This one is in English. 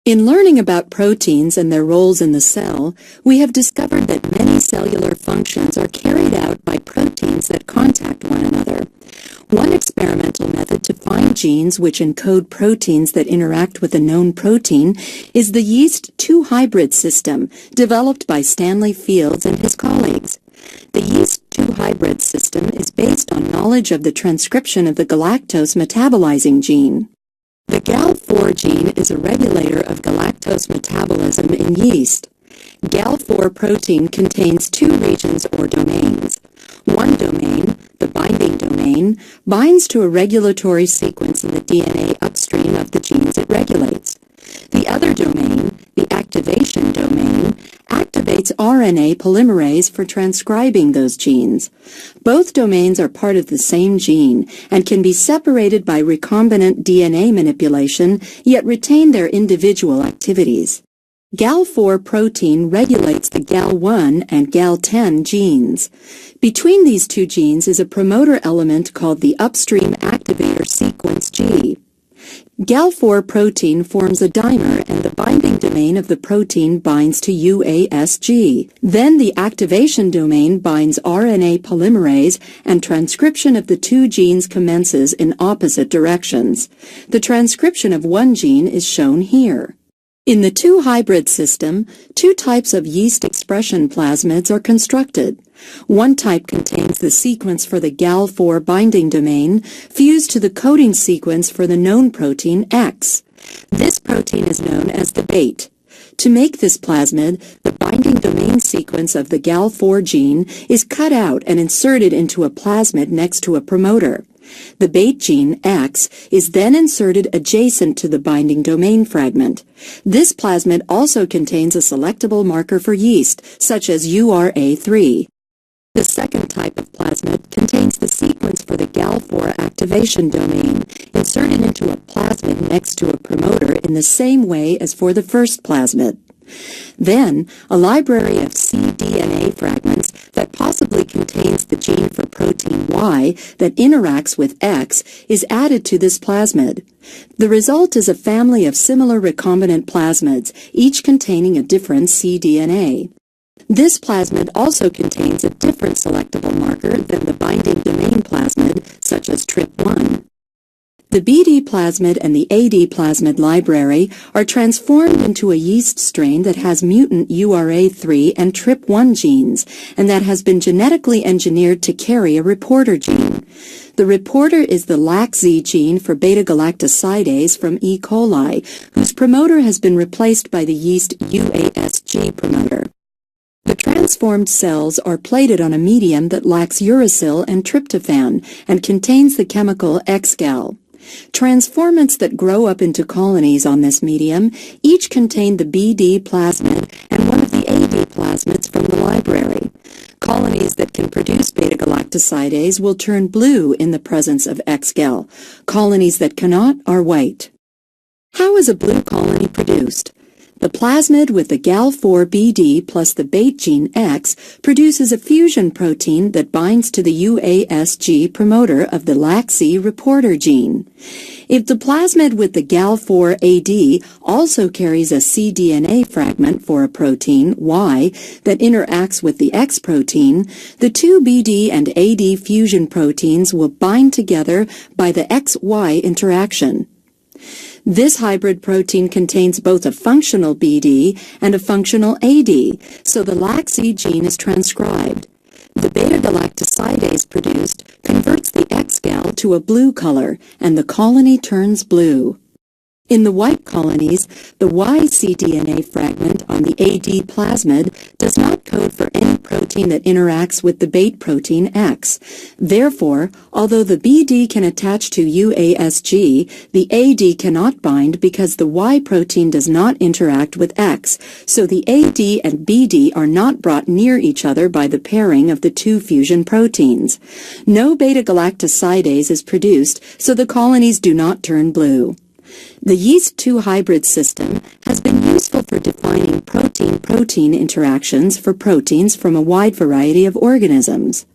In learning about proteins and their roles in the cell, we have discovered that many cellular functions are carried out by proteins that contact one another. One experimental method to find genes which encode proteins that interact with a known protein is the yeast 2 hybrid system developed by Stanley Fields and his colleagues. The yeast 2 hybrid system is based on knowledge of the transcription of the galactose metabolizing gene. The GAL4 gene is a regulator of galactose metabolism in yeast. GAL4 protein contains 2 regions or domains. One domain, the binding domain, binds to a regulatory sequence in the DNA upstream of the genes it regulates. The other domain, the activation domain, activates RNA polymerase for transcribing those genes. Both domains are part of the same gene and can be separated by recombinant DNA manipulation, yet retain their individual activities. GAL4 protein regulates the GAL1 and GAL10 genes. Between these 2 genes is a promoter element called the upstream activator sequence G. GAL4 protein forms a dimer and the binding domain of the protein binds to UASG. Then the activation domain binds RNA polymerase and transcription of the 2 genes commences in opposite directions. The transcription of one gene is shown here. In the 2 hybrid system, 2 types of yeast expression plasmids are constructed. One type contains the sequence for the GAL4 binding domain fused to the coding sequence for the known protein X. This protein is known as the bait. To make this plasmid, the binding domain sequence of the GAL4 gene is cut out and inserted into a plasmid next to a promoter. The bait gene, X, is then inserted adjacent to the binding domain fragment. This plasmid also contains a selectable marker for yeast, such as URA3. The second type of plasmid contains the sequence for the GAL4 activation domain, inserted into a plasmid next to a promoter in the same way as for the first plasmid. Then, a library of cDNA fragments that possibly contains the gene for protein Y that interacts with X is added to this plasmid. The result is a family of similar recombinant plasmids, each containing a different cDNA. This plasmid also contains a different selectable marker than the binding domain plasmid, such as TRP1. The BD plasmid and the AD plasmid library are transformed into a yeast strain that has mutant URA3 and TRP1 genes, and that has been genetically engineered to carry a reporter gene. The reporter is the LAC-Z gene for beta-galactosidase from E. coli, whose promoter has been replaced by the yeast UASG promoter. The transformed cells are plated on a medium that lacks uracil and tryptophan and contains the chemical XGAL. Transformants that grow up into colonies on this medium each contain the BD plasmid and one of the AD plasmids from the library. Colonies that can produce beta-galactosidase will turn blue in the presence of XGAL. Colonies that cannot are white. How is a blue colony produced? The plasmid with the GAL4-BD plus the bait gene X produces a fusion protein that binds to the UASG promoter of the LAC-Z reporter gene. If the plasmid with the GAL4-AD also carries a cDNA fragment for a protein, Y, that interacts with the X protein, the 2 BD and AD fusion proteins will bind together by the XY interaction. This hybrid protein contains both a functional BD and a functional AD, so the LAC-Z gene is transcribed. The beta-galactosidase produced converts the XGAL to a blue color, and the colony turns blue. In the white colonies, the Y cDNA fragment on the AD plasmid does not code for any protein that interacts with the bait protein X. Therefore, although the BD can attach to UASG, the AD cannot bind because the Y protein does not interact with X, so the AD and BD are not brought near each other by the pairing of the 2 fusion proteins. No beta-galactosidase is produced, so the colonies do not turn blue. The yeast 2 hybrid system has been useful for defining protein-protein interactions for proteins from a wide variety of organisms.